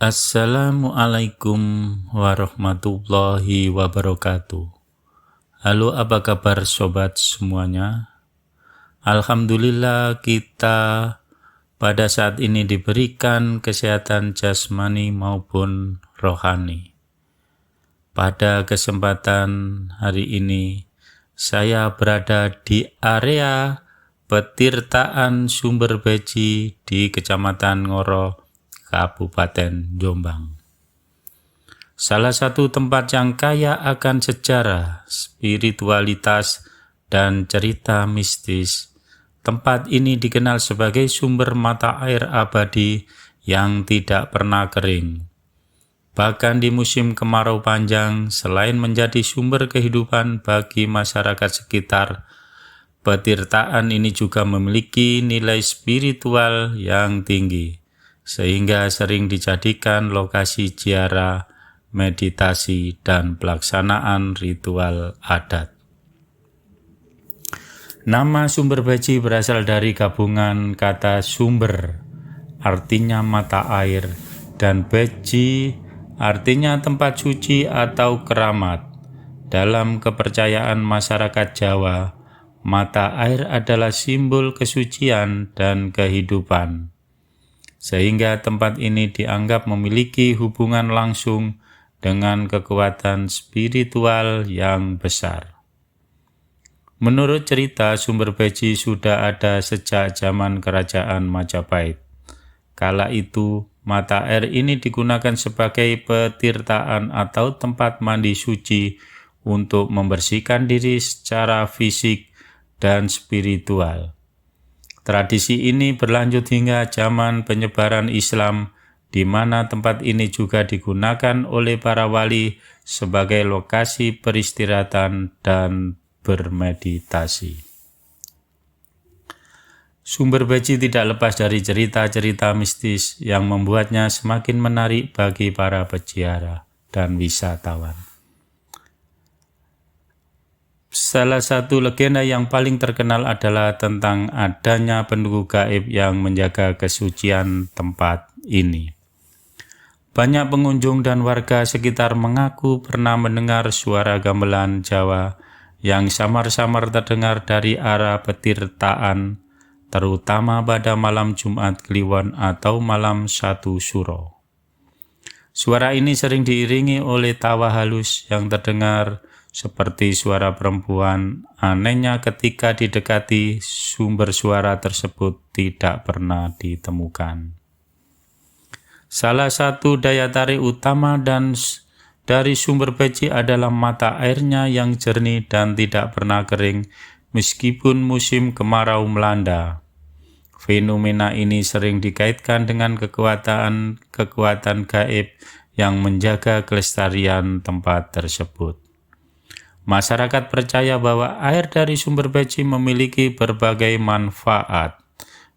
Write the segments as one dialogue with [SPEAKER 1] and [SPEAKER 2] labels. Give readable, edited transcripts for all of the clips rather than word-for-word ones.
[SPEAKER 1] Assalamualaikum warahmatullahi wabarakatuh. Halo, apa kabar sobat semuanya? Alhamdulillah kita pada saat ini diberikan kesehatan jasmani maupun rohani. Pada kesempatan hari ini saya berada di area Petirtaan Sumber Beji di Kecamatan Ngoro, Kabupaten Jombang. Salah satu tempat yang kaya akan sejarah, spiritualitas, dan cerita mistis. Tempat ini dikenal sebagai sumber mata air abadi yang tidak pernah kering. Bahkan di musim kemarau panjang, selain menjadi sumber kehidupan bagi masyarakat sekitar, petirtaan ini juga memiliki nilai spiritual yang tinggi, sehingga sering dijadikan lokasi ziarah, meditasi, dan pelaksanaan ritual adat. Nama Sumber Beji berasal dari gabungan kata sumber, artinya mata air, dan beji, artinya tempat suci atau keramat. Dalam kepercayaan masyarakat Jawa, mata air adalah simbol kesucian dan kehidupan, sehingga tempat ini dianggap memiliki hubungan langsung dengan kekuatan spiritual yang besar. Menurut cerita, Sumber Beji sudah ada sejak zaman Kerajaan Majapahit. Kala itu, mata air ini digunakan sebagai petirtaan atau tempat mandi suci untuk membersihkan diri secara fisik dan spiritual. Tradisi ini berlanjut hingga zaman penyebaran Islam, di mana tempat ini juga digunakan oleh para wali sebagai lokasi peristirahatan dan bermeditasi. Sumber Beji tidak lepas dari cerita-cerita mistis yang membuatnya semakin menarik bagi para peziarah dan wisatawan. Salah satu legenda yang paling terkenal adalah tentang adanya penunggu gaib yang menjaga kesucian tempat ini. Banyak pengunjung dan warga sekitar mengaku pernah mendengar suara gamelan Jawa yang samar-samar terdengar dari arah petirtaan, terutama pada malam Jumat Kliwon atau malam 1 Suro. Suara ini sering diiringi oleh tawa halus yang terdengar seperti suara perempuan. Anehnya ketika didekati, sumber suara tersebut tidak pernah ditemukan. Salah satu daya tarik utama dari Sumber Beji adalah mata airnya yang jernih dan tidak pernah kering meskipun musim kemarau melanda. Fenomena ini sering dikaitkan dengan kekuatan gaib yang menjaga kelestarian tempat tersebut. Masyarakat percaya bahwa air dari Sumber Beji memiliki berbagai manfaat.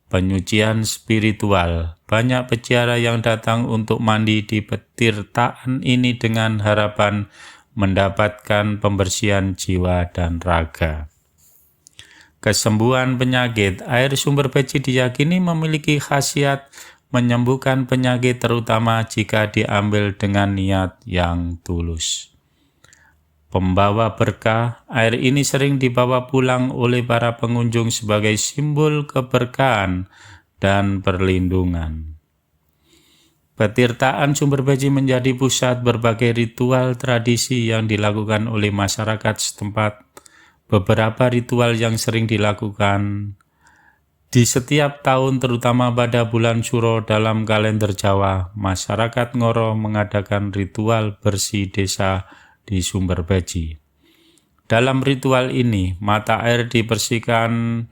[SPEAKER 1] Penyucian spiritual. Banyak peziarah yang datang untuk mandi di petirtaan ini dengan harapan mendapatkan pembersihan jiwa dan raga. Kesembuhan penyakit. Air Sumber Beji diyakini memiliki khasiat menyembuhkan penyakit, terutama jika diambil dengan niat yang tulus. Pembawa berkah. Air ini sering dibawa pulang oleh para pengunjung sebagai simbol keberkahan dan perlindungan. Petirtaan Sumber Beji menjadi pusat berbagai ritual tradisi yang dilakukan oleh masyarakat setempat. Beberapa ritual yang sering dilakukan di setiap tahun, terutama pada bulan Suro dalam kalender Jawa, masyarakat Ngoro mengadakan ritual bersih desa di Sumber Beji. Dalam ritual ini, mata air dibersihkan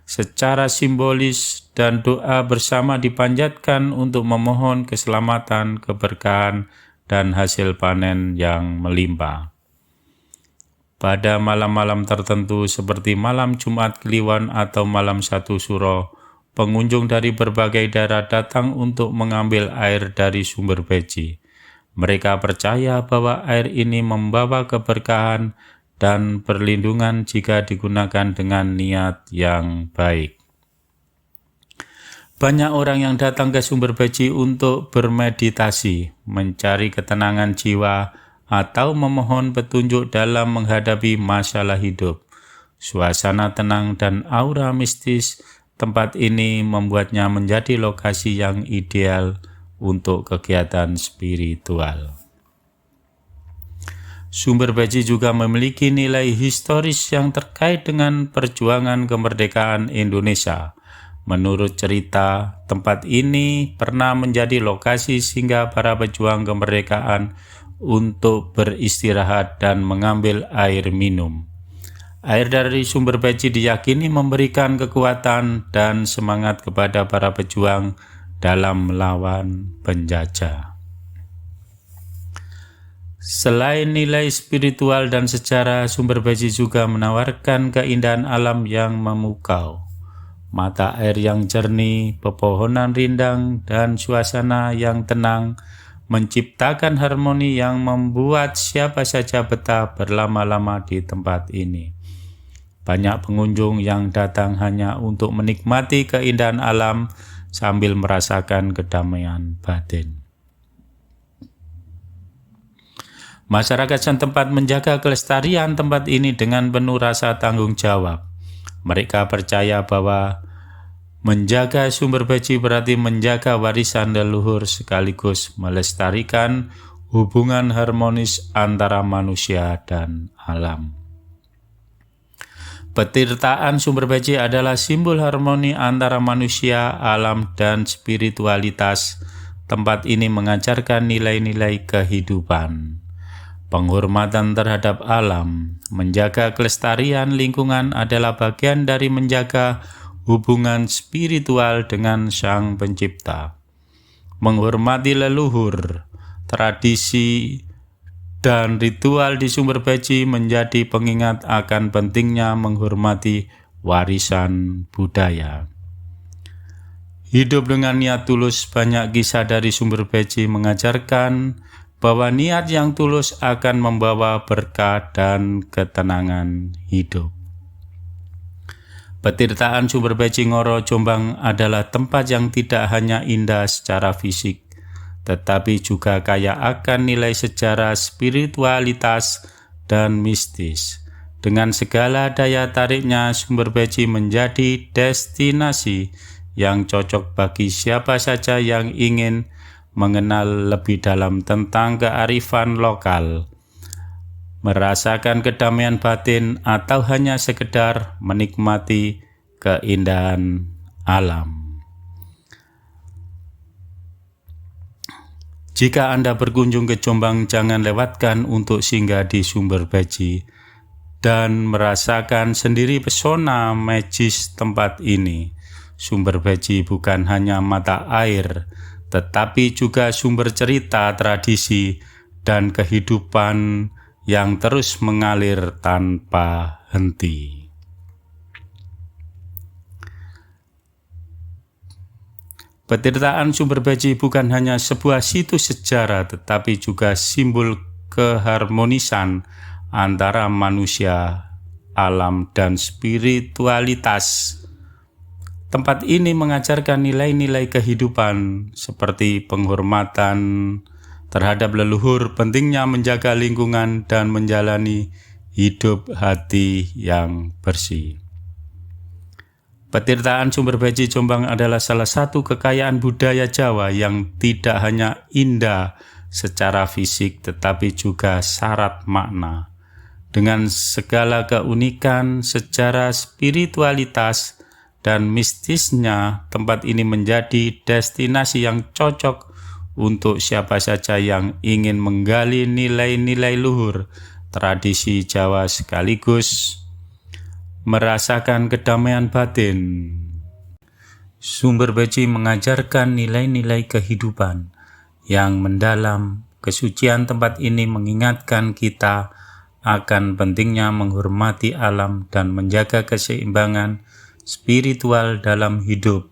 [SPEAKER 1] secara simbolis dan doa bersama dipanjatkan untuk memohon keselamatan, keberkahan, dan hasil panen yang melimpah. Pada malam-malam tertentu seperti malam Jumat Kliwon atau malam 1 Suro, pengunjung dari berbagai daerah datang untuk mengambil air dari Sumber Beji. Mereka percaya bahwa air ini membawa keberkahan dan perlindungan jika digunakan dengan niat yang baik. Banyak orang yang datang ke Sumber Beji untuk bermeditasi, mencari ketenangan jiwa, atau memohon petunjuk dalam menghadapi masalah hidup. Suasana tenang dan aura mistis tempat ini membuatnya menjadi lokasi yang ideal untuk kegiatan spiritual. Sumber Beji juga memiliki nilai historis yang terkait dengan perjuangan kemerdekaan Indonesia. Menurut cerita, tempat ini pernah menjadi lokasi singgah para pejuang kemerdekaan untuk beristirahat dan mengambil air minum. Air dari Sumber Beji diyakini memberikan kekuatan dan semangat kepada para pejuang dalam melawan penjajah. Selain nilai spiritual dan sejarah, Sumber Beji juga menawarkan keindahan alam yang memukau. Mata air yang jernih, pepohonan rindang, dan suasana yang tenang menciptakan harmoni yang membuat siapa saja betah berlama-lama di tempat ini. Banyak pengunjung yang datang hanya untuk menikmati keindahan alam sambil merasakan kedamaian batin. Masyarakat setempat menjaga kelestarian tempat ini dengan penuh rasa tanggung jawab. Mereka percaya bahwa menjaga Sumber Beji berarti menjaga warisan leluhur sekaligus melestarikan hubungan harmonis antara manusia dan alam. Petirtaan Sumber Beji adalah simbol harmoni antara manusia, alam, dan spiritualitas. Tempat ini mengajarkan nilai-nilai kehidupan. Penghormatan terhadap alam, menjaga kelestarian lingkungan adalah bagian dari menjaga hubungan spiritual dengan Sang Pencipta. Menghormati leluhur, tradisi, dan ritual di Sumber Beji menjadi pengingat akan pentingnya menghormati warisan budaya. Hidup dengan niat tulus. Banyak kisah dari Sumber Beji mengajarkan bahwa niat yang tulus akan membawa berkah dan ketenangan hidup. Petirtaan Sumber Beji Ngoro, Jombang adalah tempat yang tidak hanya indah secara fisik, tetapi juga kaya akan nilai sejarah, spiritualitas, dan mistis. Dengan segala daya tariknya, Sumber Beji menjadi destinasi yang cocok bagi siapa saja yang ingin mengenal lebih dalam tentang kearifan lokal, merasakan kedamaian batin, atau hanya sekedar menikmati keindahan alam. Jika Anda berkunjung ke Jombang, jangan lewatkan untuk singgah di Sumber Beji dan merasakan sendiri pesona magis tempat ini. Sumber Beji bukan hanya mata air, tetapi juga sumber cerita, tradisi, dan kehidupan yang terus mengalir tanpa henti. Petirtaan Sumber Beji bukan hanya sebuah situs sejarah, tetapi juga simbol keharmonisan antara manusia, alam, dan spiritualitas. Tempat ini mengajarkan nilai-nilai kehidupan seperti penghormatan terhadap leluhur, pentingnya menjaga lingkungan, dan menjalani hidup hati yang bersih. Petirtaan Sumber Beji Jombang adalah salah satu kekayaan budaya Jawa yang tidak hanya indah secara fisik tetapi juga syarat makna. Dengan segala keunikan, sejarah, spiritualitas, dan mistisnya, tempat ini menjadi destinasi yang cocok untuk siapa saja yang ingin menggali nilai-nilai luhur tradisi Jawa sekaligus merasakan kedamaian batin. Sumber Beji mengajarkan nilai-nilai kehidupan yang mendalam. Kesucian tempat ini mengingatkan kita akan pentingnya menghormati alam dan menjaga keseimbangan spiritual dalam hidup.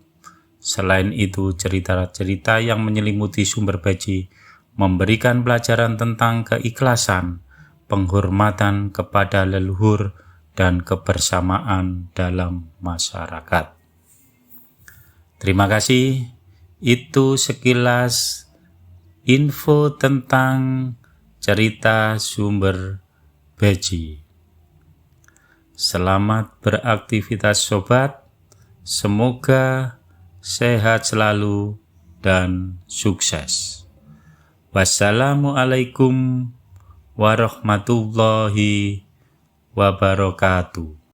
[SPEAKER 1] Selain itu, cerita-cerita yang menyelimuti Sumber Beji memberikan pelajaran tentang keikhlasan, penghormatan kepada leluhur, dan kebersamaan dalam masyarakat. Terima kasih. Itu sekilas info tentang cerita sumber Beji. Selamat beraktivitas sobat. Semoga sehat selalu dan sukses. Wassalamualaikum warahmatullahi wabarakatuh.